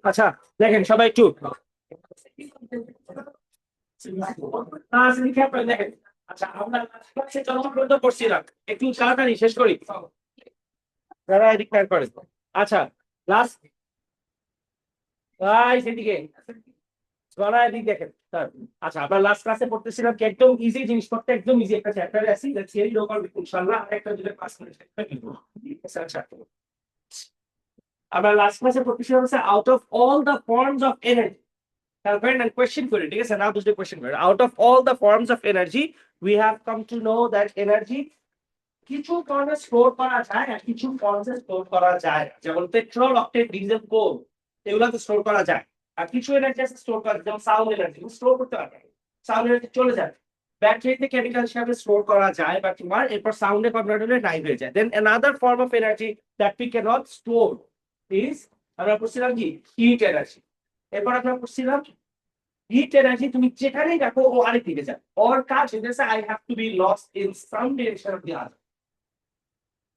আচ্ছা দেখেন সবাই একটু দেখেন। আচ্ছা আমরা যতক্ষণ পর্যন্ত পড়ছিলাম একটু তাড়াতাড়ি শেষ করি যারা এদিক খেয়াল করেন। আচ্ছা লাস্ট সেদিকে গলায় দিক দেখেন স্যার। আচ্ছা আমরা লাস্ট ক্লাসে পড়তেছিলাম কি একদম ইজি জিনিসপত্র, একদম ইজি একটা চ্যাপ্টারে আছি থিওরি লোকাল ইনশাআল্লাহ একটা দুটো ক্লাস করে আচ্ছা আমরা লাস্ট ক্লাসে পড়তেছিলাম হচ্ছে out of all the forms of energy. Calvin and question for it. ठीक है, now दूसरे question for it. Out of all the forms of energy, we have come to know that energy কিছু ফর্মে store করা যায় আর কিছু ফর্মে store করা যায় না। যেমন পেট্রোল, অক্টেন, ডিজেল, কোল এগুলোকে স্টোর করা যায়। আর কিছু এনার্জি আছে স্টোর করা যায়, যেমন সাউন্ড এনার্জি স্টোর করতে পারবে। সাউন্ড এনার্জি চলে যাবে। ব্যাটারিতে কেমিক্যাল হিসাবে স্টোর করা যায় বা তোমার এরপর সাউন্ডে কনভার্ট হলে নাই হয়ে যায়। Then another form of energy that we can not store is আমরা পড়ছিলাম কি হিট এনার্জি। এরপর আমরা পড়ছিলাম হিট এনার্জি তুমি যেখানেই রাখো ও আরেক দিকে যায়। ওর কাজ হচ্ছে I have to be lost in some direction of the other.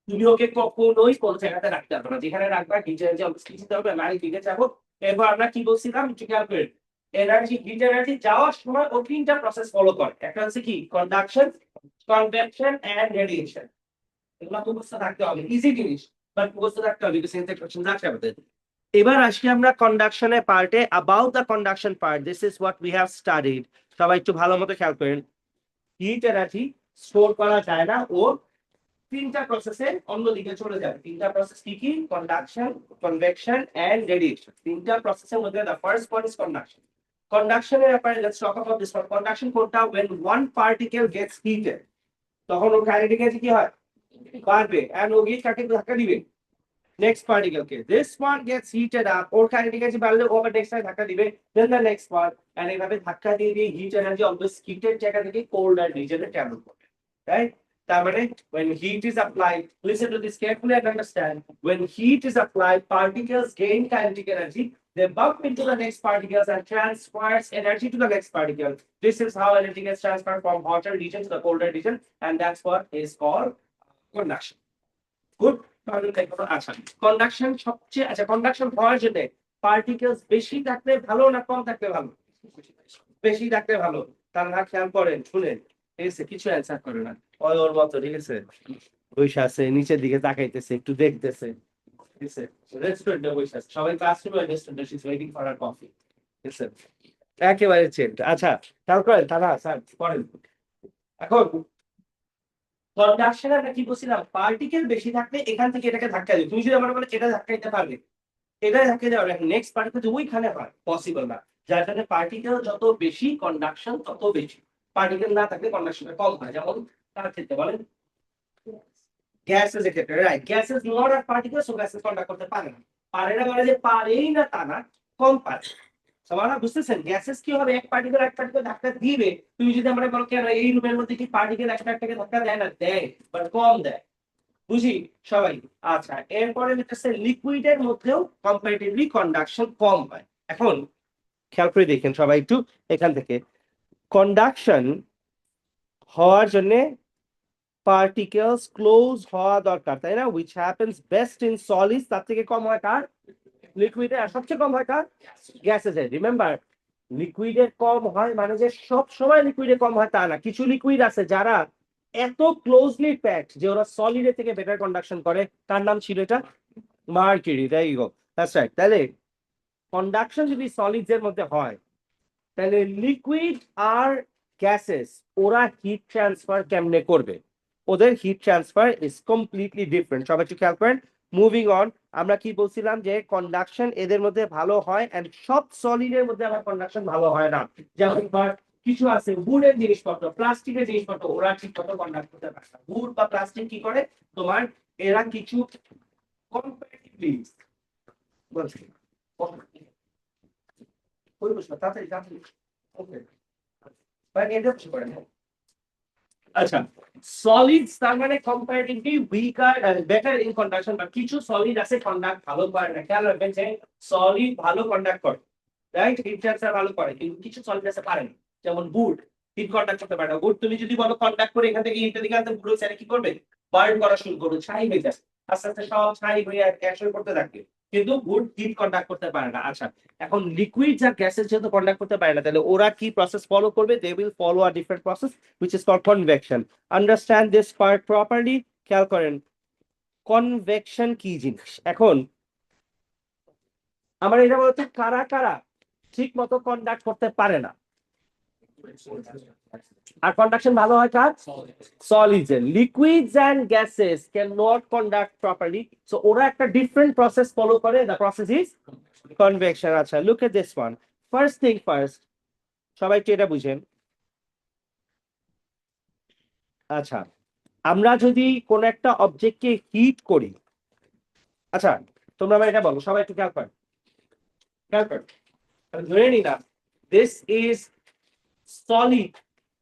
তুমি ওকে কখনোই কোন জায়গাতে রাখতে পারবে না, যেখানে রাখবা হিট এনার্জি অবশ্যই দিতে হবে। আমি আরেক দিকে যাবো। এরপর আমরা কি বলছিলাম খেয়াল করে এনার্জি হিট এনার্জি যাওয়ার সময় ও তিনটা প্রসেস ফলো করে। একটা হচ্ছে কি কন্ডাকশন, কনভেকশন এন্ড রেডিয়েশন। এগুলো তো মুখস্থ থাকতে হবে, ইজি জিনিস বাট মুখস্থ থাকতে হবে বিকজ সেন্স কোশ্চেন আসবে আমাদের। এবার আসি আমরা কন্ডাকশনের পার্টে। About the conduction part, this is what we have studied. সবাই একটু ভালো মতো খেয়াল করেন। হিট এনার্জি স্টোর করা যায় না, ও তিনটা প্রসেসে অন্যদিকে চলে যাবে। তিনটা প্রসেস কি কি? Conduction, convection and radiation. তিনটা প্রসেসের মধ্যে the first one is conduction. কন্ডাকশনের ব্যাপারে let's talk about this one. Conduction কোনটা? when one particle gets heated তখন ওর কাইনেটিক এনার্জি কি হয়? বাড়বে এন্ড ও গিয়ে কাকে ধাক্কা দিবে? next particle K. this one gets heated up, or kinetic energy বাড়লে ও আবার নেক্সট ধাক্কা দিবে, then the next one, and এইভাবে ধাক্কা দিয়ে দিয়ে হিট এনার্জি অলওয়েজ হিটের জায়গা থেকে কোল্ড আর রিজনে ট্রাভেল করে, রাইট? তার মানে when heat is applied, listen to this carefully and understand, when heat is applied particles gain kinetic energy, they bump into the next particles and transfers energy to the next particle. This is how energy gets transferred from hotter region to the colder region, and that's what is called conduction. Good. আচ্ছা conduction সবচেয়ে আচ্ছা conduction হওয়ার জন্য particles বেশি থাকলে ভালো না কম থাকলে ভালো? বেশি থাকলে ভালো। তার না খেয়াল করেন শুনেন, ঠিক আছে? কিছু অ্যান্সার করে না ওর মতো, ঠিক আছে? বৈশা আছে নিচের দিকে তাকাইতেছে, একটু দেখতেছে, ঠিক আছে? রেস্টুরেন্টে বসে আছে, সবাই ক্লাসরুমে, রেস্টুরেন্টে she is waiting for her coffee, ঠিক আছে? একেবারে চেঞ্জ। আচ্ছা খেয়াল করেন তারা স্যার করেন। এখন কন্ডাকশনে আমরা কি বলছিলাম? পার্টিকেল বেশি থাকলে এখান থেকে এটাকে ধাক্কা দিবে। তুমি যদি মনে করো এটা ধাক্কা দিতে পারবে, এটা ধাক্কা দেওয়া নেক্সট পার্টিকেল যে ওইখানে হয় পসিবল না। যার কারণে পার্টিকেল যত বেশি কন্ডাকশন তত বেশি। পার্টিকেল না থাকলে কন্ডাকশনটা কম হয়। যেমন তার ক্ষেত্রে বলেন গ্যাসেস এর ক্ষেত্রে, right? Gases not are particle, so gases conduct করতে পারে না। পারে না মানে যে পারেই না তা না, কম পারে। সবাই বুঝতেছেন? গ্যাসেস কি হবে? এক পার্টিকেল ধাক্কা দিবে। তুমি যদি আমরা বলো কেন এই রুমের মধ্যে কি পার্টিকেল একটাকে ধাক্কা দেয় না? দেয়, বাট কম দেয়। বুঝি সবাই? আচ্ছা এরপরে হচ্ছে লিকুইডের মধ্যেও কম্পারেটিভলি কন্ডাকশন কম হয়। এখন খেয়াল করে দেখেন সবাই একটু এখান থেকে, কন্ডাকশন হওয়ার জন্য পার্টিকেলস ক্লোজ হওয়া দরকার, তাই না? which happens best in solids, তার থেকে কম হয় কার? লিকুইডে। আর সবচেয়ে কম হয় কার? গ্যাসেসে। রিমেম্বার লিকুইডের কম হয় মানে যে সব সময় লিকুইডে কম হয় তা না। কিছু লিকুইড আছে যারা এত ক্লোজলি প্যাকড যে ওরা সলিডের থেকে বেটার কন্ডাকশন করে। তার নাম ছিল এটা mercury. That you go, that's right. তাহলে কন্ডাকশন যদি সলিডস এর মধ্যে হয় তাহলে লিকুইড আর গ্যাসেস ওরা হিট ট্রান্সফার কেমনে করবে? ওদের heat transfer is completely different. সবাই একটু খেয়াল করেন। মুভিং অন, আমরা কি বলছিলাম যে কন্ডাকশন এদের মধ্যে ভালো হয় এন্ড সব সলিডের মধ্যে আবার কন্ডাকশন ভালো হয় না। যেমন কিছু আছে উডের জিনিসপত্র, প্লাস্টিকের জিনিসপত্র, ওরা ঠিক মতো কন্ডাক্ট করতে পারে না। উড বা প্লাস্টিক কি করে তোমার, এরা কিছু কম্পারেটিভলি বলছি তাড়াতাড়ি তাড়াতাড়ি ওকে বাট এটা কিছু করে না। আচ্ছা, সলিডস তার মানে comparatively weaker better in conduction, বা কিছু সলিড আছে কন্ডাক্ট ভালো করে না। খেয়াল রাখবেন যে সলিড ভালো কন্ডাক্ট করে, রাইট, হিট ট্রান্সফার ভালো করে, কিন্তু কিছু সলিড আছে পারে না। যেমন বুট হিট কন্ডাক্ট করতে পারে না। বুট তুমি যদি বলো কন্ডাক্ট করে এখান থেকে হিটের দিকে আনতে, বুট স্যার কি করবে, বার্ন করা শুরু করবে, ছাই হয়ে যাবে, আস্তে আস্তে সব ছাই হয়ে অ্যাকশন করতে থাকবে, কিন্তু বুট হিট কন্ডাক্ট করতে পারে না। আচ্ছা, এখন লিকুইড আর গ্যাসের যেহেতু কন্ডাক্ট করতে পারে না, তাহলে ওরা কি প্রসেস ফলো করবে? They will follow a different process which is called convection. Understand this part properly. খেয়াল করেন কনভেকশন কি জিনিস। এখন আমার এটা বলতে কারা কারা ঠিক মতো কন্ডাক্ট করতে পারে না, আর কন্ডাকশন ভালো হয় কার? সলিডস এর। Liquids and gases can not conduct properly, so ওরা একটা ডিফারেন্ট প্রসেস ফলো করে, দ্য প্রসেস ইজ কনভেকশন। আচ্ছা, look at this one. First thing first, সবাই কি এটা বুঝেন? আচ্ছা, আমরা যদি কোন একটা অবজেক্টকে হিট করি, আচ্ছা তোমরা আমার এটা বলো, সবাই একটু খেয়াল কর, খেয়াল কর, আমি ধরে নিলাম this is solid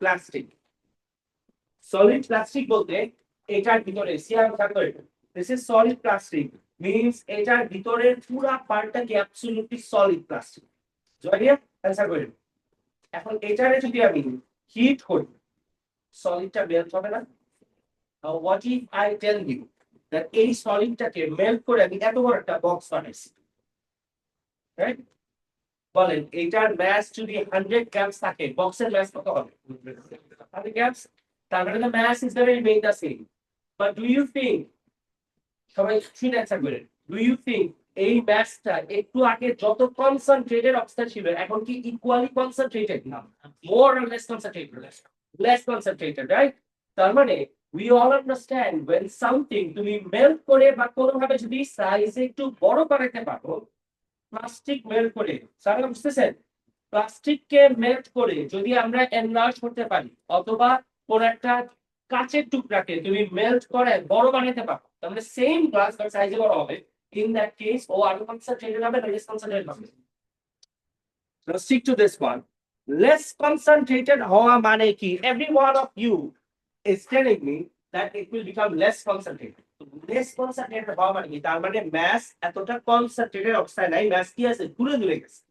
plastic. Solid plastic বলতে এটার ভিতরে সিয়াম থাকবে, this is solid plastic means এটার ভিতরের পুরো পার্টটা কি অ্যাবসলিউটলি সলিড প্লাস্টিক। জয়েরিয়া অ্যানসার করেন। এখন এটারে যদি আমি হিট করি, সলিডটা মেল্ট হবে না? What if I tell you that এই সলিডটাকে মেল্ট করে আমি এত বড় একটা বক্স বানাইছি, রাইট? বলেন এটার ম্যাস যদি 100 গ্রামস থাকে, বক্সের ম্যাস কত হবে? 100 গ্রামস। তার মানে the mass is the remain the same. But do you think, সবাই শুনে অ্যানসার করেন, do you think এই ম্যাসটা একটু আগে যত কনসেন্ট্রেটেড অবস্থা ছিল এখন কি ইকুয়ালি কনসেন্ট্রেটেড? না, more or less concentrated? Less concentrated, right? তার মানে we all understand when something তুমি মেল্ট করে বা কোনোভাবে যদি সাইজে একটু বড় বানাতে পারো, প্লাস্টিক মেল্ট করে, স্যার বুঝতেছেন, প্লাস্টিককে মেল্ট করে যদি আমরা এনলার্জ করতে পারি, অথবা কোন একটা কাচের টুকরাকে তুমি মেল্ট করে বড় বানাতে পারো, তাহলে সেম গ্লাস বাট সাইজে বড় হবে। ইন দ্যাট কেস ও আরো কনসেন্ট্রেটেড হবে না লেস কনসেন্ট্রেটেড হবে? Now stick to this one. Less concentrated হওয়া মানে কি? Every one of you is telling me that it will become less concentrated. Less concentrated হওয়া মানে কি? তার মানে ম্যাস এতটা কনসেন্ট্রেটেড অবস্থায় নাই, ম্যাস কি আছে? দূরে দূরে গেছে।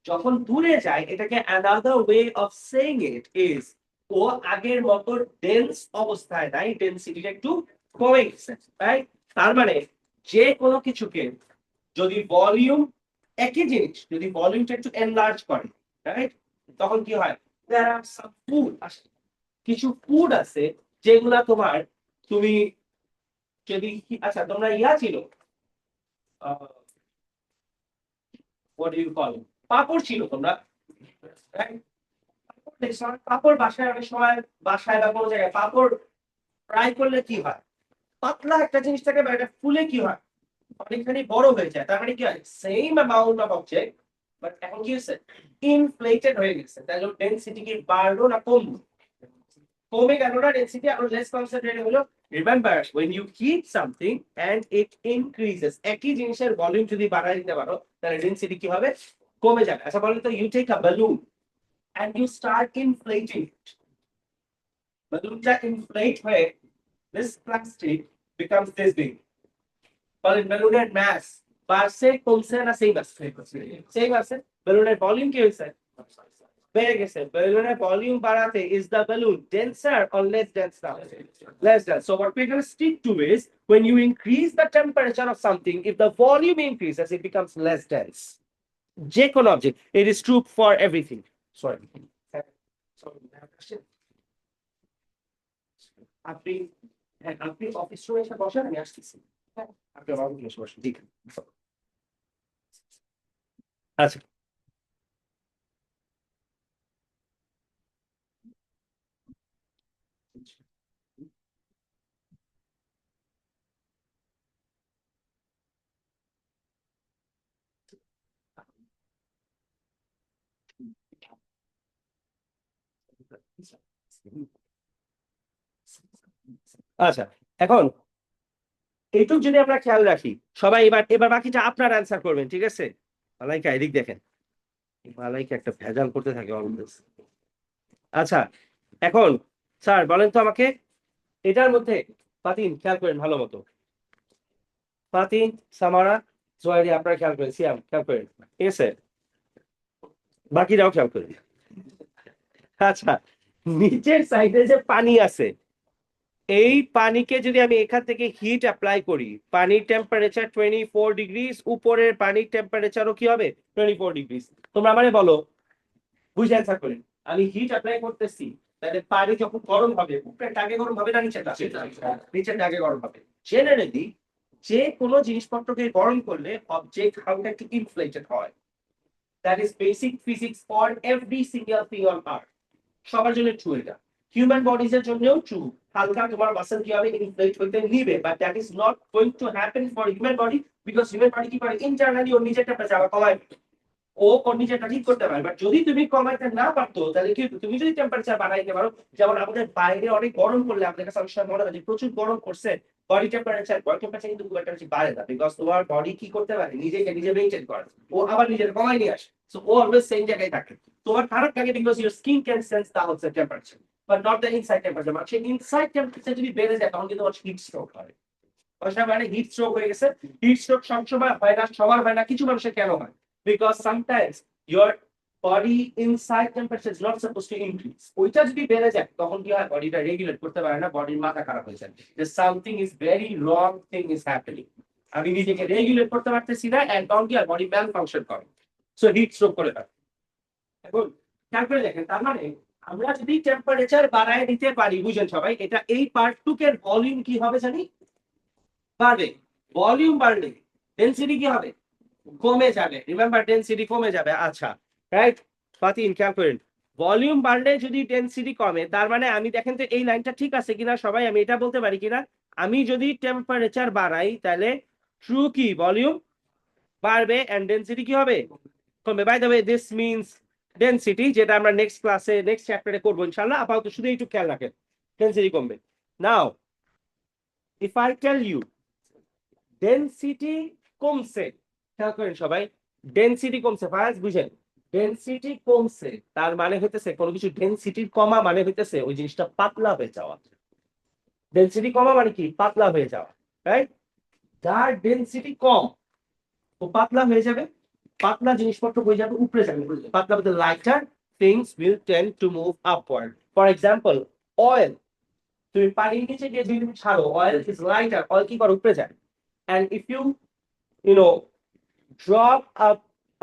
যখন দূরে যায়, এটাকে another way of saying it is ও আগের মতো ডেন্স অবস্থায় নাই, ডেনসিটিটা একটু কমে গেছে, রাইট? তার মানে যে কোনো কিছুকে যদি ভলিউম, একই জিনিস যদি ভলিউমটা একটু এনলার্জ করে, রাইট, তখন কি হয়? there are some food, কিছু ফুড আছে যেগুলা তোমার, তুমি যদি, আচ্ছা তোমরা ইয়া ছিল what do you call it, পাপড় ছিল তোমরা, right? পাপড় বাসায় অনেক সময়, বাসায় বা কোনো জায়গায় পাপড় ফ্রাই করলে কি হয়? পাতলা একটা জিনিস থাকে, বা এটা ফুলে কি হয়? অনেকখানি বড় হয়ে যায়। তার মানে কি হয়? Same amount of object, but এখন কি হয়েছে? ইনফ্লেটেড হয়ে গেছে। তাই জন্য ডেনসিটি কি বাড়লো না কমলো? কমে গেল না ডেনসিটি, আরো লেস কনসেন্ট্রেটেড হলো। Remember when you heat something and it increases, একই জিনিসের ভলিউম যদি বাড়ায় দিতে পারো, তাহলে ডেনসিটি কি হবে? কমে যাবে। আচ্ছা বলেন তো, you take a balloon and you start inflating it. Balloonটা inflate হয়ে this plastic becomes this big. বলেন balloon-এর mass বাড়ছে কমছে না সেম আছে? সেম আছে। balloon-এর ভলিউম কি হয়েছে? বেড়ে গেছে। balloon-এর ভলিউম বাড়াতে is the balloon denser or less dense now? Less dense. So what we're going to stick to is when you increase the temperature of something, if the volume increases, it becomes less dense. যে কোনো object, it is true for everything. Sorry. আপনি, হ্যাঁ, আপনি office রুমে এসে বসেন, আমি আসতেছি। হ্যাঁ, আপনি আমার অফিসে এসে বসেন, ঠিক আছে। আচ্ছা, আচ্ছা, এখন এইটুক যদি আমরা খেয়াল রাখি, সবাই এবার এবার বাকিটা আপনার অ্যান্সার করবেন, ঠিক আছে? মালাইকা এদিক দেখেন, মালাইকা একটা ভেজাল করতে থাকে অলওয়েজ। আচ্ছা, এখন স্যার বলেন তো আমাকে এটার মধ্যে ফাতিন খেয়াল করেন ভালো মতো, ফাতিন, সামারা, জোয়ারি আপনারা খেয়াল করেন, সিয়াম খেয়াল করেন, ঠিক আছে, বাকিরাও খেয়াল করেন। আচ্ছা, নিচের সাইডে যে পানি আছে, এই পানিকে যদি আমি এখান থেকে হিট অ্যাপ্লাই করি, পানির টেম্পারেচার 24 ডিগ্রি, উপরের পানির টেম্পারেচারও কি হবে 24 ডিগ্রি। তোমরা মানে বলো, বুঝে অ্যান্সার করেন। আমি হিট অ্যাপ্লাই করতেছি, তাহলে পানি যখন গরম হবে উপরেরটা আগে গরম হবে না নিচেরটা? নিচেরটা আগে গরম হবে। জেনারেলি যে কোনো জিনিসপত্রকে গরম করলে অবজেক্ট হালকা একটু ইনফ্লেটেড হয়। That is basic physics for every single thing on earth. সবার জন্য ট্রু এটা, হিউম্যান বডিজ এর জন্যও ট্রু। হালকা তোমার মাসল কি হবে ইনফ্লেট হইতে নিবে, but that is not going to happen for human body, because human body কি করে ইন্টারনালি ওর নিজের টেম্পারেচার আবার কমায়, ও ওর নিজেরটা ঠিক করতে পারে। বাট যদি তুমি কমাইতে না পারতো তাহলে কি হতো? তুমি যদি টেম্পারেচার বাড়াইতে পারো, যেমন আমাদের বাইরে অনেক গরম করলে আমাদের কাছে অনেক সময় মনে হয় যে প্রচুর গরম করছে, বডি টেম্পারেচার কিন্তু খুব একটা বেশি বাড়ে না, বিকজ তোমার বডি কি করতে পারে নিজেকে নিজে মেনটেন করে, ও আবার নিজের কমাই নিয়ে আসে। সো ও অলওয়েজ সেম জায়গায় থাকে। তোমার খারাপ লাগে because your skin can sense the outside temperature, but not the inside temperature. মানে ইনসাইড টেম্পারেচার যদি বেড়ে যায় তখন কিন্তু হিট স্ট্রোক হয়। মানে হিট স্ট্রোক হয়ে গেছে। হিট স্ট্রোক সবসময় হয় না, সবার হয় না, কিছু মানুষের কেন হয়? Because sometimes your body inside temperature is not supposed to increase. ওইটা যদি বেড়ে যায় তখন কি হয়, বডিটা রেগুলেট করতে পারে না, বডির মাথা খারাপ হয়ে যায়, যে something is very wrong thing is happening, আমি নিজেকে রেগুলেট করতে পারতেছি না, এন্ড তখন কি হয়, বডি ম্যাল ফাংশন করে, সো হিট স্ট্রোক করে থাকে। এখন খেয়াল করে দেখেন, তার মানে আমরা যদি টেম্পারেচার বাড়ায় দিতে পারি, বুঝেন সবাই, এটা এই পার্ট টুকের ভলিউম কি হবে জানি, বাড়বে। ভলিউম বাড়লে ডেনসিটি কি হবে, কমে যাবে। রিমেম্বার ডেনসিটি কমে যাবে। আচ্ছা, রাইট, ফাতিন খেয়াল করেন, ভলিউম বাড়লে যদি ডেনসিটি কমে, তার মানে আমি দেখেন তো এই লাইনটা ঠিক আছে কিনা সবাই, আমি এটা বলতে পারি কিনা, আমি যদি টেম্পারেচার বাড়াই তাহলে ট্রু কি ভলিউম বাড়বে এন্ড ডেনসিটি কি হবে, কমবে। By the way this means density, যেটা আমরা নেক্সট ক্লাসে নেক্সট চ্যাপ্টারে করবো ইনশাআল্লাহ, আপাতত শুধু একটু খেয়াল রাখেন, ডেনসিটি কমবে। Now if I tell you density কমছে, খেয়াল করেন সবাই, ডেনসিটি কমছে, ফায়াজ বুঝেন, ডেনসিটি কমছে তার মানে হইতেছে কোনো কিছু ডেনসিটির কমা মানে হইতেছে ওই জিনিসটা পাতলা হয়ে যাওয়া। ডেনসিটি কমা মানে কি, পাতলা হয়ে যাওয়া, রাইট? যার ডেনসিটি কম ও পাতলা হয়ে যাবে, পাতলা জিনিসপত্র হয়ে যাবে উপরে যাবে, পাতলা বলতে lighter things will tend to move upward. For example oil, তুমি পানির নিচে যে যদি ছাড়ো, অয়েল ইজ লাইটার, অয়েল কি করে উপরে যায়, and if you know drop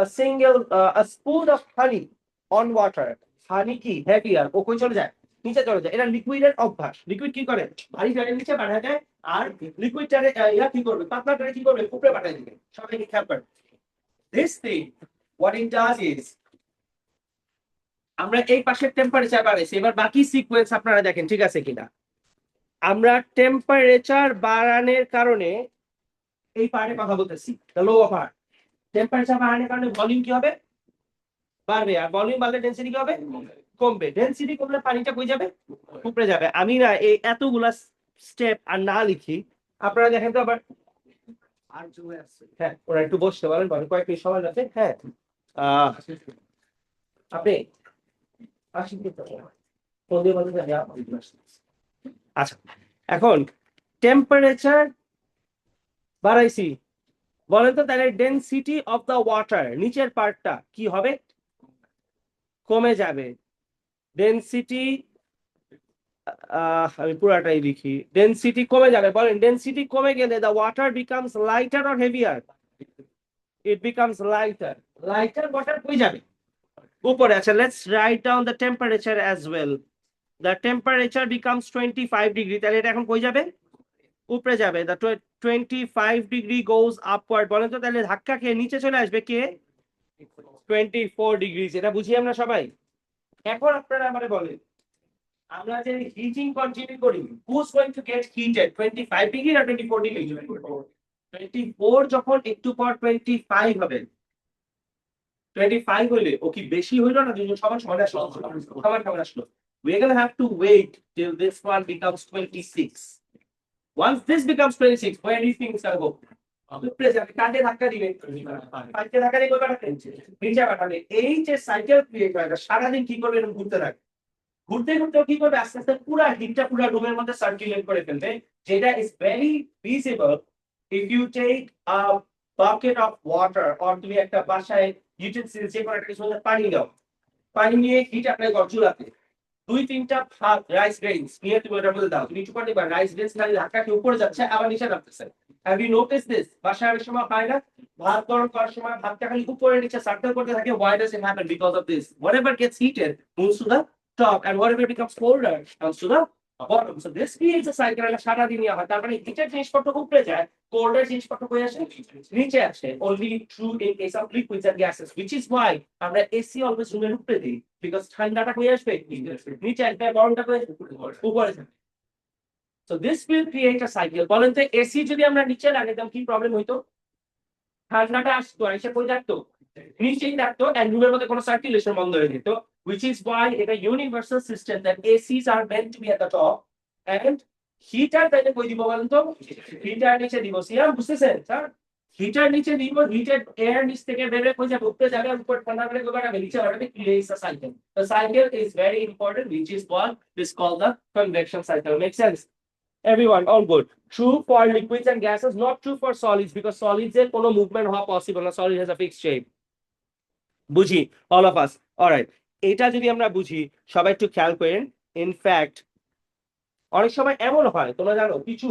a single a spoon of honey on water, honey কি heavier, ও কই চলে যায়, নিচে চলে যায়। এটা লিকুইডের অভ্যাস, লিকুইড কি করে ভারী জায়গায় নিচে পাঠায় দেয়, আর লিকুইডটারে ইয়া কি করবে, পাতলাটারে কি করবে, উপরে পাঠায় দিবে। সবাই কি খেয়াল করেন, this thing what it does is, আমরা এই পাশের টেম্পারেচার বাড়াইছি, এবার বাকি সিকোয়েন্স আপনারা দেখেন ঠিক আছে কিনা। আমরা টেম্পারেচার বাড়ানোর কারণে এই পার্টে কথা বলতেছি, দ্য লোয়ার পার্ট, টেম্পারেচার বাড়ানোর কারণে ভলিউম কি হবে, বাড়বে, আর ভলিউম বাড়লে ডেনসিটি কি হবে, কমবে। ডেনসিটি কমলে পানিটা কই যাবে, উপরে যাবে। আমি না এই এতগুলা স্টেপ আর না লিখি, আপনারা দেখেন তো আবার, হ্যাঁ ওরা একটু বসতে পারেন, কয়েক মিনিট সময় আছে। হ্যাঁ আপনি আচ্ছা, এখন টেম্পারেচার বাড়াইছি, বলেন তো তাহলে ডেনসিটি অফ দ্য ওয়াটার নিচের পার্টটা কি হবে, কমে যাবে। ডেনসিটি আমি পুরাটাই লিখি, ডেনসিটি কমে যাবে, বলেন ডেনসিটি কমে গেলে the water becomes lighter or heavier, it becomes lighter. Lighter water কই যাবে, উপরে। আচ্ছা, let's write down the temperature as well, the temperature becomes 25 degree, তাহলে এটা এখন কই যাবে, উপরে যাবে। দ্য 25 ডিগ্রি গোজ আপওয়ার্ড, বলেন তো তাহলে ধাক্কা খেয়ে নিচে চলে আসবে কে, 24 ডিগ্রি। এটা বুঝি আমরা সবাই। এখন আপনারা আমারে বলেন, আমরা যে হিটিং কন্টিনিউ করি, who's going to get heated 25 degree না 24 ডিগ্রি? 24 যখন একটু পর 25 হবে, 25 হইলে ও কি বেশি হইলো না দুজন সমান সমান আসলো, সমান সমান আসলো। we're going to have to wait till this one becomes 26. once this becomes 26, where do you think it's going to go? উপরে যাবে, কাটে ধাক্কা দিবে, পাইতে ধাক্কা দিয়ে কই পাঠাবে, নিচে পাঠাবে। এই যে সাইকেল ক্রিয়েট হয়, সারাদিন কি করবে, এরকম ঘুরতে থাকে। ঘুরতে ঘুরতে কি করবে আস্তে আস্তে পুরো হিটটা পুরো রুমের মধ্যে সার্কুলেট করে ফেলবে, যেটা is very visible if you take a bucket of water or তুমি একটা বাসায় ইউটেন্সিলস যে কোনো একটা কিছু মধ্যে পানি দাও, পানি নিয়ে হিট অ্যাপ্লাই কর চুলাতে, দুই তিনটা ভাত রাইস গ্রেইনস নিয়ে তুমি ওটার মধ্যে দাও, তুমি একটু পরে দেখবা রাইস গ্রেইনস খালি ধাক্কা উপরে যাচ্ছে আবার নিচে নামতেছে। Have you notice this? বাসায় অনেক সময় হয় না, ভাত গরম করার সময় ভাতটা খালি উপরে নিচে সার্কেল করতে থাকে। Why does it happen? Because of this. Whatever gets heated moves to the top, and whatever becomes colder comes to the bottom. So this creates a cycle. and সারা দিন হয়, তার মানে হিটের জিনিসপত্র উপরে যায়, কোল্ডের জিনিসপত্র কই আসে নিচে আসে, only true in case of liquids and gases, which is why আমরা এসি অলওয়েজ রুমের উপরে দিই, because ঠান্ডাটা কই আসবে নিচে আসবে, গরমটা কই উপরে যাবে। So this will create a cycle. বলেন তো এসি যদি আমরা নিচে লাগাইতাম কি প্রবলেম হইতো? ঠান্ডাটা আসতো এসে কই থাকতো নিচেই থাকতো, and রুমের মধ্যে কোনো সার্কুলেশন বন্ধ হয়ে যেত, which is why এটা universal system that ACs are meant to be at the top and heater তাইলে কই দিব বলেন তো? হিটার নিচে দিব। সিয়াম বুঝতেছেন স্যার? হিটার নিচে দিব, হিটেড এয়ার নিচ থেকে বের হয়ে যাবে উপরে যাবে, উপর ঠান্ডা করে কই বাড়াবে নিচে বাড়াবে, creates a cycle. The cycle is very important, which is what is called the convection cycle. Make sense? Everyone, all good. True for liquids and gases, not true for solids, because solids এর কোনো movement হওয়া possible না, solid has a fixed shape. বুঝি all of us, all right. এটা যদি আমরা বুঝি সবাই একটু খেয়াল করেন। in fact অনেক সময় এমন হয় তোমরা জানো কিছু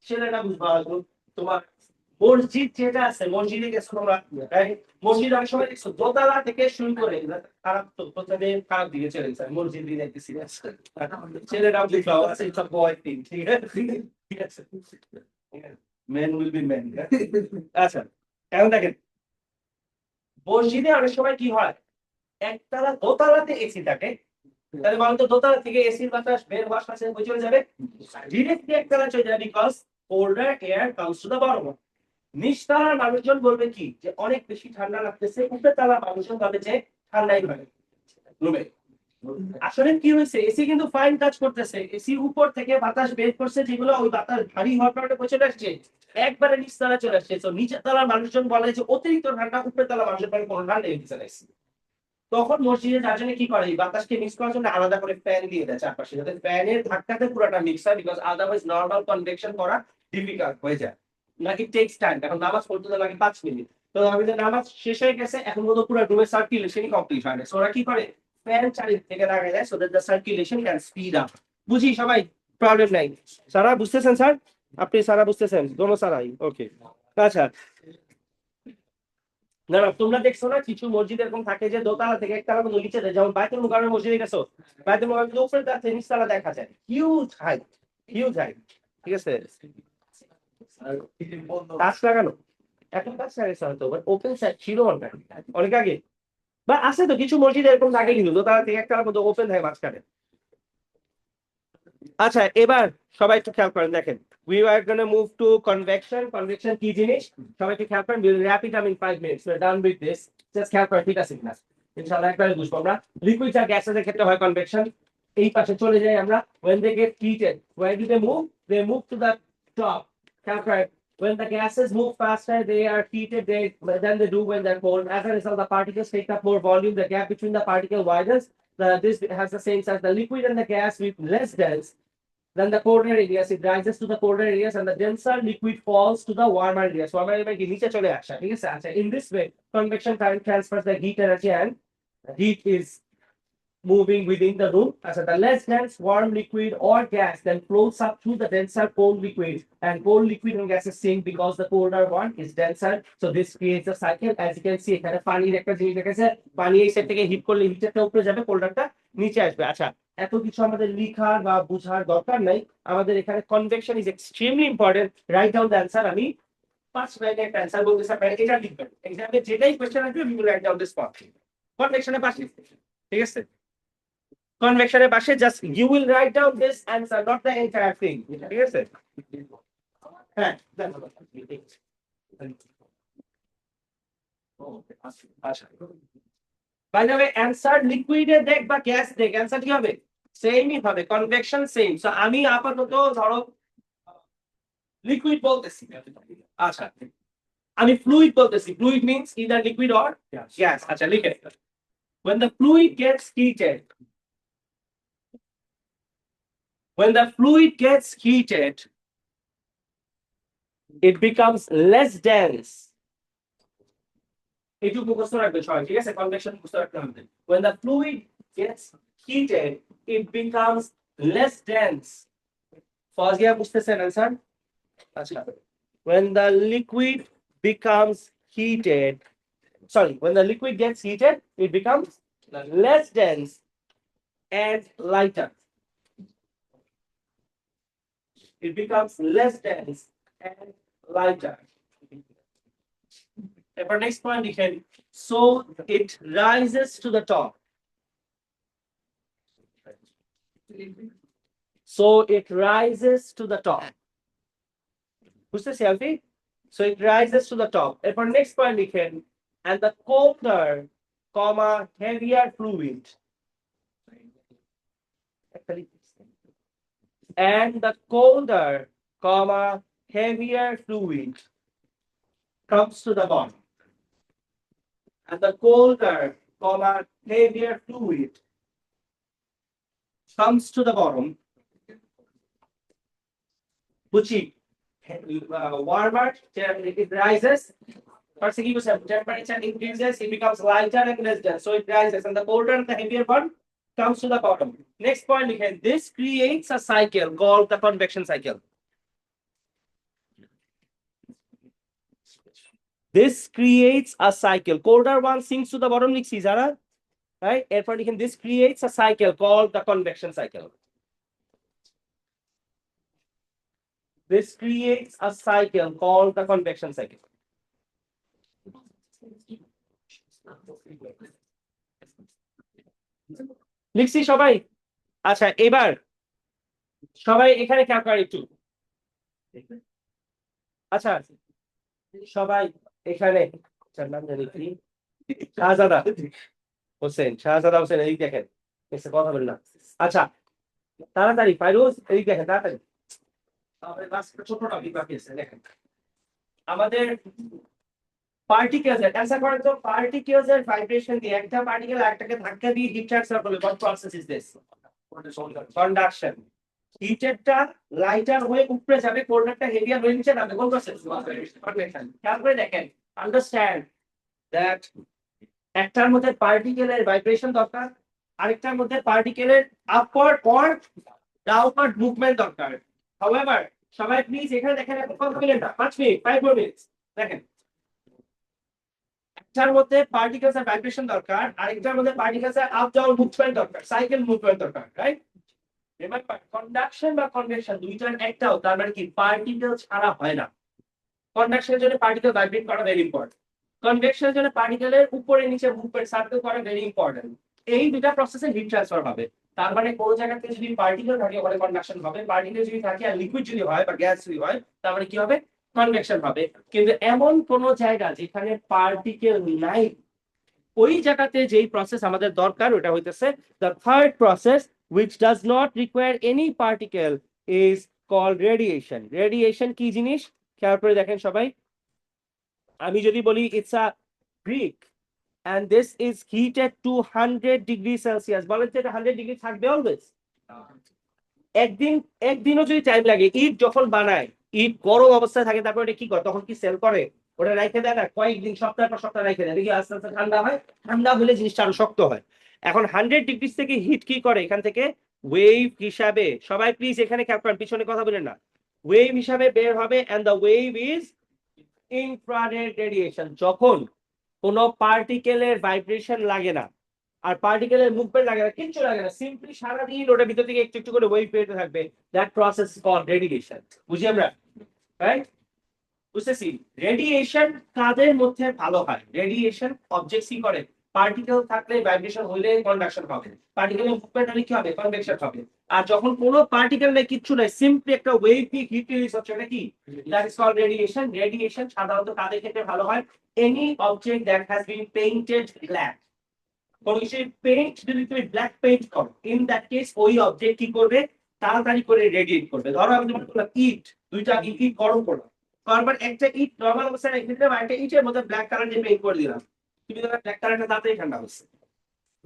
ছেলেরা বুঝবা হয়তো, তোমার মসজিদ যেটা আছে মসজিদে গেছো তোমরা, মসজিদ অনেক সময় দেখছো দোতলা থেকে শুরু করে খারাপ, তো প্রথমে খারাপ দিকে চলে গেছে, মসজিদ দিয়ে যাইতে সিরিয়াস ছেলেরা বুঝবা আছে ইটস আ বয় থিং, ঠিক আছে ঠিক আছে, men will be men। আচ্ছা এখন দেখেন মসজিদে অনেক সময় কি হয়, একতলা দোতলাতে এসি থাকে, তাহলে বলেন তো দোতলা থেকে এসির বাতাস বের হওয়ার সাথে সাথে চলে যাবে ডিরেক্টলি একতলা চলে যাবে, because colder air comes to the bottom. নিচতলার মানুষজন বলবে কি যে অনেক বেশি ঠান্ডা লাগতেছে, উপরের তলার মানুষজন ভাবে যে ঠান্ডাই হয় রুমে। আসলে কি হয়েছে, এসি কিন্তু ফাইন কাজ করতেছে, এসি উপর থেকে বাতাস বের করছে, যেগুলো ওই বাতাস ভারী হওয়ার কারণে চলে আসছে একবারে নিচতলা চলে আসছে। তো নিচের তলার মানুষজন বলে যে অতিরিক্ত ঠান্ডা, উপরের তলার মানুষের কোনো ঠান্ডা নেই চলে আসছে। তখন মসজিদে যার জন্য কি করে বাতাসকে মিক্স করার জন্য আলাদা করে ফ্যান দিয়ে দেয় চারপাশে, যাতে ফ্যানের ধাক্কাতে পুরোটা মিক্স হয়, বিকজ আদারওয়াইজ নর্মাল কনভেকশন করা ডিফিকাল্ট হয়ে যায়, নাকি টেক্স টাইম। এখন নামাজ পড়তে তো লাগে 5 মিনিট, তো আমি যে নামাজ শেষ হয়ে গেছে এখন মতো পুরো রুমের সার্কুলেশনই কমপ্লিট হয় না, সো ওরা কি করে ফ্যান চারিদিক থেকে লাগাই দেয়, so that the circulation can speed up. বুঝি সবাই, প্রবলেম নাই। সারা বুঝতেছেন স্যার? আপনি সারা বুঝতেছেন? দোনো সারাই ওকে। আচ্ছা না না তোমরা দেখছো না কিছু মসজিদ এরকম থাকে যে দোতলা থেকে একতলা পর্যন্ত নিচে যায়, যেমন বাইতুল মুকাররমের মসজিদে গেছো, বাইতুল মুকাররমের উপরে তার নিচতলা দেখা যায়, হিউজ হাইট, হিউজ হাইট, ঠিক আছে। কাঁচ লাগানো এখন কাঁচ লাগাইছে হয়তো, বাট ওপেন সাইড ছিল অনেক আগে, বা আছে তো কিছু মসজিদ এরকম থাকে কিন্তু দোতলা থেকে একতলা পর্যন্ত ওপেন থাকে মাঝখানে। আচ্ছা এবার সবাই একটু খেয়াল করেন, দেখেন we are going to move to convection. Convection কি জিনিস সবাই একটু খেয়াল করেন, we'll wrap it up in 5 minutes, we're done with this, just খেয়াল করেন, ঠিক আছে ক্লাস ইনশাআল্লাহ একবারে বুঝবো আমরা। লিকুইড আর গ্যাসেস এর ক্ষেত্রে হয় কনভেকশন, এই পাশে চলে যায় আমরা, when they get heated where do they move to the top, খেয়াল করেন when the gases move faster they are heated than they do when they're cold, as a result the particles take up more volume, the gap between the particle widens, this has the same size, the liquid and the gas with less dense then the colder areas, it rises to the colder areas and the denser liquid falls to the warmer areas. Warmer area কি নিচে চলে আসে, ঠিক আছে। আচ্ছা in this way convection current transfers the heat energy and heat is moving within the room. As the less dense warm liquid or gas then flows up to the denser cold liquid, and cold liquid and gas is sink because the colder one is denser. So this creates a cycle. As you can see এখানে পানির একটা জিনিস রেখেছে, পানি এই side থেকে hit করলে হিটটা উপরে যাবে, কোল্ডারটা নিচে আসবে। আচ্ছা এত কিছু আমাদের লেখার বা বোঝার দরকার নাই, আমাদের এখানে convection is extremely important. Write down the answer, আমি 5 লাইনে একটা অ্যান্সার বলতেছি, আপনারা এটা লিখবেন, এক্সামে যেটাই কোশ্চেন আসবে you will write down this part. কনভেকশনের পাশে, ঠিক আছে, কনভেকশনের পাশে just you will write down this answer, not the entire thing, ঠিক আছে। হ্যাঁ আচ্ছা বাই দ্য ওয়ে অ্যান্সার লিকুইডে দেখ বা গ্যাস দেখ অ্যান্সার কি হবে, সেমই হবে, কনভেকশন সেম। সো আমি আপাতত ধরো লিকুইড বলতেছি, আচ্ছা আমি ফ্লুইড বলতেছি, fluid means either liquid or gas. আচ্ছা লিখে when the fluid gets heated When the fluid gets heated, it becomes less dense. একটু মুখস্থ রাখবে সবাই, ঠিক আছে? কনভেকশন মুখস্থ রাখতে হবে। When the fluid gets heated, it becomes less dense. ফাজিয়া বুঝতেছেন आंसर? আচ্ছা। When the liquid becomes heated, sorry, when the liquid gets heated, it becomes less dense and lighter. It becomes less dense and lighter. For next point, you can, so it rises to the top. So it rises to the top. Who's this, Selfie? So it rises to the top. And for next point, we can, and the colder, comma, heavier fluid. And the colder, comma, heavier fluid comes to the bottom. And the colder, comma, heavier fluid comes to the bottom. Buchi, warmer, it rises. Temperature increases, it becomes lighter and less dense. So it rises, and the colder and the heavier one comes to the bottom. Next point, this creates a cycle called the convection cycle. This creates a cycle. Colder one sinks to the bottom, right? Therefore, this creates a cycle called the convection cycle. This creates a cycle called the convection cycle. লিখছি সবাই? আচ্ছা, এবার সবাই এখানে খেয়াল করে একটু। আচ্ছা, সবাই এখানে নাম জানি কি? শাহজাদা হোসেন, শাহজাদা হোসেন, এই দেখেন কথা বলেন না। আচ্ছা, তাড়াতাড়ি ফাইরুজ, এই দেখেন তাড়াতাড়ি। ছোট টপিক বাকি আছে, দেখেন আমাদের পার্টিকেলস অ্যান্সার করেন তো। পার্টিকেলস এর ভাইব্রেশন দিয়ে একটা পার্টিকেল আরেকটাকে ধাক্কা দিয়ে হিট ট্রান্সফার করবে। What process is this? Conduction. হিটেরটা লাইটার হয়ে উপরে যাবে, কোল্ডারটা হেভিয়ার হয়ে নিচে নামবে। কোন প্রসেস? কনভেকশন। খেয়াল করে দেখেন, আন্ডারস্ট্যান্ড দ্যাট একটার মধ্যে পার্টিকেলের ভাইব্রেশন দরকার, আরেকটার মধ্যে পার্টিকেলের আপওয়ার্ড অর ডাউনওয়ার্ড মুভমেন্ট দরকার। হাউএভার, সবাই প্লিজ এখানে দেখেন, কত মিনিট? 5 minute, 5 minutes. দেখেন, একটার মধ্যে পার্টিকেলস এর ভাইব্রেশন দরকার, আরেকটার মধ্যে পার্টিকেলস এর আপ ডাউন মুভমেন্ট দরকার, সাইকেল মুভমেন্ট দরকার, রাইট? রিমেম্বার, কন্ডাকশন বা কনভেকশন দুইটার একটাও, তার মানে কি পার্টিকেল ছাড়া হয় না। কন্ডাকশনের জন্য পার্টিকেল ভাইব্রেট করা ভেরি ইম্পর্টেন্ট, কনভেকশনের জন্য পার্টিকেলের উপরে নিচে মুভমেন্ট সার্কেল করা ভেরি ইম্পর্টেন্ট। এই দুটা প্রসেসে হিট ট্রান্সফার হবে। তার মানে কোন জায়গাতে যদি পার্টিকেল থাকে ওখানে কন্ডাকশন হবে, পার্টিকেল যদি থাকে আর লিকুইড যদি হয় বা গ্যাস যদি হয় তার মানে কি হবে? কনভেকশন হবে। কিন্তু এমন কোন জায়গা যেখানে পার্টিকেল নাই, ওই জায়গাতে যেই প্রসেস আমাদের দরকার ওটা হইতেছে the third process which does not require any particle is called radiation. Radiation কি জিনিস খেয়াল করে দেখেন সবাই। আমি যদি বলি it's a brick and this is heated to 100 degrees Celsius, বলেন তো এটা 100 ডিগ্রি থাকবে অলওয়েজ? একদিনও যদি টাইম লাগে, ইট যখন বানায়, ইট গরম অবস্থায় থাকে, তারপর এটা কি করে? তখন কি সেল করে? ওটা রেখে দেয় না, কয়েকদিন সপ্তাহ পর সপ্তাহ রেখে দেয়, দেখি আস্তে আস্তে ঠান্ডা হয়, ঠান্ডা হলে জিনিসটা আরো শক্ত হয়। এখন 100 ডিগ্রি থেকে হিট কি করে? এখান থেকে ওয়েভ হিসাবে, সবাই প্লিজ এখানে খেয়াল করেন, পিছনে কথা বলেন না, ওয়েভ হিসাবে বের হবে। And the wave is infrared radiation. যখন কোনো পার্টিকেলের ভাইব্রেশন লাগে না আর পার্টিকেলের মুভমেন্ট লাগে না, কিচ্ছু লাগে না, সিম্পলি সারাদিন ওটা ভিতর থেকে একটু একটু করে ওয়েভ পেতে থাকবে, that process is called radiation. বুঝি আমরা, রাইট? বুঝতেছি। রেডিয়েশন কাদের মধ্যে ভালো হয়? রেডিয়েশন অবজেক্ট কি করে? পার্টিকেল থাকলে ভাইব্রেশন হইলে কন্ডাকশন হবে, পার্টিকেলের মুভমেন্ট হলে কি হবে? কনভেকশন হবে। আর যখন কোনো পার্টিকেল নেই, কিচ্ছু নাই, সিম্পলি একটা ওয়েভ হিট রিলিজ হচ্ছে, এটা কি? That is called radiation. Radiation সাধারণত কাদের ক্ষেত্রে ভালো হয়? Any object that has been painted black. কোন কিছু পেইন্ট যদি তুমি ব্ল্যাক পেইন্ট করো, ইন দ্যাট কেস ওই অবজেক্ট কি করবে? তাড়াতাড়ি করে রেডিয়েট করবে। ধরো আমি তোমাকে বললাম ইট, দুইটা ইট গরম করলাম, কারণ একটা ইট নরমাল অবস্থায় রেখে দিলাম, একটা ইটের মধ্যে ব্ল্যাক কালার দিয়ে পেইন্ট করে দিলাম, তুমি তোমার ব্ল্যাক কালারটা তাড়াতাড়ি ঠান্ডা হচ্ছে।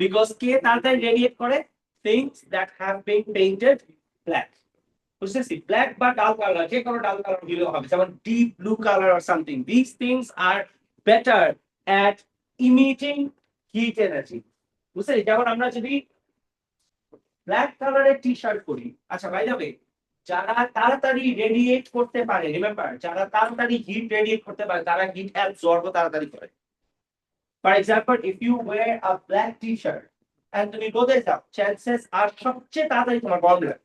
বিকজ কে তাড়াতাড়ি রেডিয়েট করে? Things that have been painted black. বুঝতেছি ব্ল্যাক বা ডাল কালার যে কোনো ডাল কালার দিলেও হবে যেমন deep blue colour or something this things are better at emitting heat energy বুঝছেন যেমন আমরা যদি ব্ল্যাক কালারের টি শার্ট পরি আচ্ছা বাই দ্য ওয়ে যারা তাড়াতাড়ি রেডিয়েট করতে পারে রিমেম্বার যারা তাড়াতাড়ি হিট রেডিয়েট করতে পারে তারা হিট অ্যাবজর্ব তাড়াতাড়ি করে for example if you wear a black T shirt and তুমি রোদে যাও চান্সেস আর সবচেয়ে তাড়াতাড়ি তোমার গরম লাগে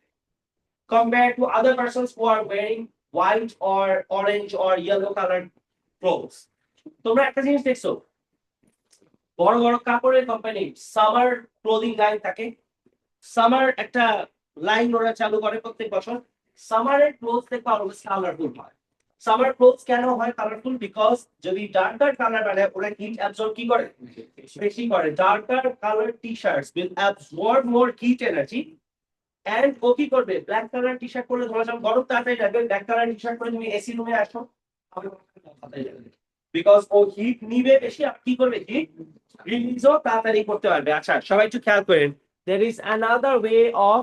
compared to other persons who are wearing white or orange or yellow colored clothes তোমরা একটা জিনিস দেখছো বড় বড় কাপড়ের কোম্পানি সামার ক্লোদিং লাইন থাকে সামার একটা লাইন ওরা চালু করে প্রত্যেক বছর সামারের ক্লোথ দেখবা অলওয়েজ কালারফুল হয় সামার ক্লোথ কেন হয় কালারফুল বিকজ যদি ডার্কার কালার বানায় ওরা হিট অ্যাবজর্ব কি করে বেশি করে darker colour T shirts will absorb more heat energy and ও কি করবে ব্ল্যাক কালার টি শার্ট পরলে তোমার যখন গরম তাড়াতাড়ি লাগবে ব্ল্যাক কালার টি শার্ট পরে তুমি এসি রুমে আসো বিকজ ও হিট নিবে বেশি আর কি করবে হিট রিলিজও তাড়াতাড়ি করতে পারবে আচ্ছা সবাই একটু খেয়াল করেন there is another way of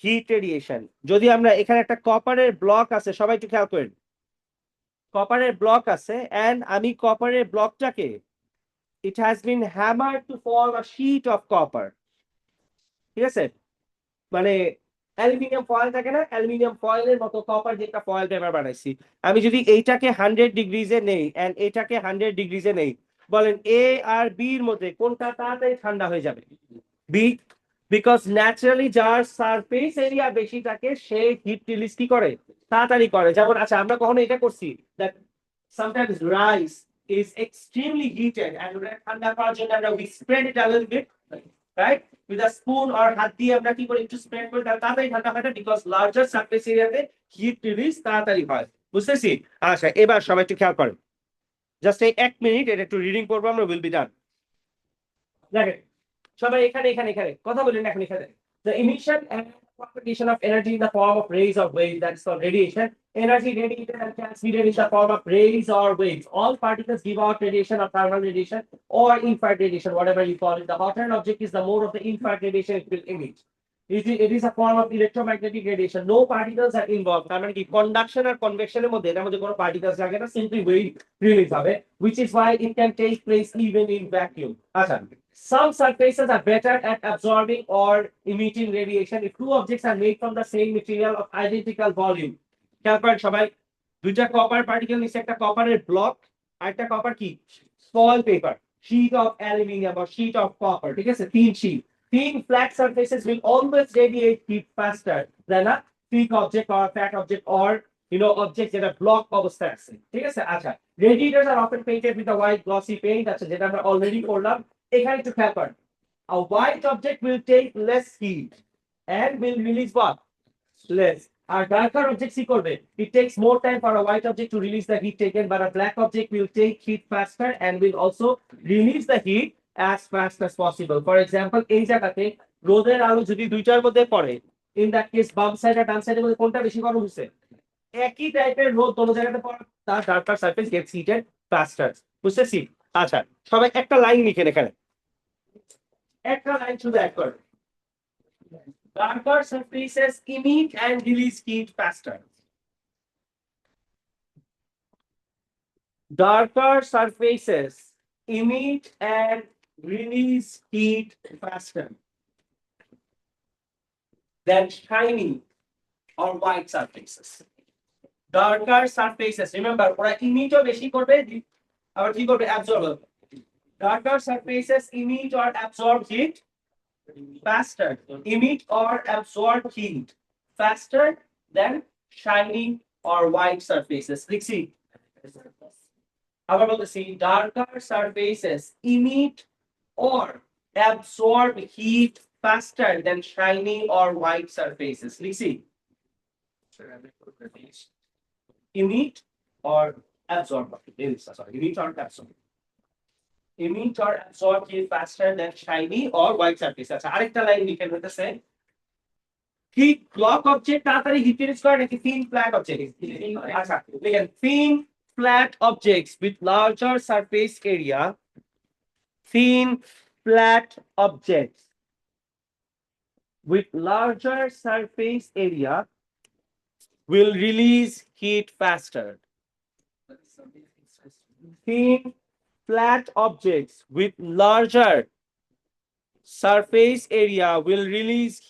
heat radiation যদি আমরা এখানে একটা কপারের ব্লক আছে সবাই একটু খেয়াল করেন কপারের ব্লক আছে এন্ড আমি কপারের ব্লকটাকে it has been hammered to form a sheet of copper ঠিক আছে মানে অ্যালুমিনিয়াম ফয়েল থাকে না অ্যালুমিনিয়াম ফয়েলের মতো কপার যে একটা ফয়েল পেপার বানাইছি আমি যদি এইটাকে 100 ডিগ্রিজে নেই এন্ড এটাকে 100 ডিগ্রিজে নেই বলেন এ আর বি এর মধ্যে কোনটা তাড়াতাড়ি ঠান্ডা হয়ে যাবে বি বিকজ ন্যাচারালি যার সারফেস এরিয়া বেশি থাকে সে হিট রিলিজ কি করে তাড়াতাড়ি করে যেমন আচ্ছা আমরা কখনো এটা করছি that sometimes rice is extremely heated and ওটা ঠান্ডা করার জন্য আমরা we spread it a little bit right with a spoon or হাত দিয়ে আমরা কি করি একটু স্প্রেড করে তাড়াতাড়ি ঠান্ডা হয় বিকজ লার্জার সারফেস এরিয়াতে হিট রিলিজ তাড়াতাড়ি হয় বুঝতেছি আচ্ছা এবার সবাই একটু খেয়াল করেন জাস্ট এই 1 মিনিট এটা একটু রিডিং করবো আমরা উইল বি ডান দেখেন সবাই এখানে এখানে এখানে কথা বলেন এখন এখানে the emission and propagation of energy in the form of rays or waves that's called radiation energy radiated and transmitted in the form of rays or waves all particles give out radiation or thermal radiation or infrared radiation whatever you call it the hotter an object is the more of the infrared radiation it will emit it is a form of electromagnetic radiation no particles are involved তার মানে কি conduction আর convection এর মধ্যে এটার মধ্যে কোনো particles লাগে না simply wave release হবে which is why it can take place even in vacuum আচ্ছা some surfaces are better at absorbing or emitting radiation if two objects are made from the same material of identical volume খেয়াল করেন সবাই দুইটা copper particle নিচে একটা কপারের block আর একটা copper কি foil paper sheet of aluminium or sheet of copper ঠিক আছে তিন sheet thin flat surfaces will always radiate heat faster than a thick object or a fat object or object যেটা block অবস্থায় আছে ঠিক আছে আচ্ছা radiators are often painted with a white glossy paint আচ্ছা যেটা আমরা অলরেডি করলাম এখানে একটু খেয়াল করেন a white object will take less heat and will release what less R darker objects কি করবে it takes more time for a white object to release the heat taken but a black object will take heat faster and will also release the heat as fast as possible for example এই জায়গাতে রোদের আলো যদি দুইটার মধ্যে পড়ে in that case বাম side আর ডান সাইডের মধ্যে কোনটা বেশি গরম হচ্ছে একই টাইপের রোদ দোনো জায়গাতে পড়ে তার darker surface gets heated faster বুঝতেছি আচ্ছা সবাই একটা লাইন লিখেন এখানে একটা লাইন শুধু এক করে darker surfaces emit and release heat faster darker surfaces emit and release heat faster than shiny or white surfaces darker surfaces remember ওরা emit ও বেশি করবে আবার কি করবে absorb darker surfaces emit or absorb heat faster emit or absorb heat faster than shiny or white surfaces লিখছি আবার বলতেছি darker surfaces emit or absorb heat faster than shiny or white surfaces লিখছি emit or absorb sorry emit or absorb emit or absorb heat faster than shiny or white surface আচ্ছা আরেকটা line লিখেন হইতেছে ঠিক block object তাড়াতাড়ি hit release করে নাকি thin flat object আচ্ছা লিখেন thin flat objects with larger surface area thin flat objects with larger surface area will release heat faster. Thin, flat objects with larger surface area will release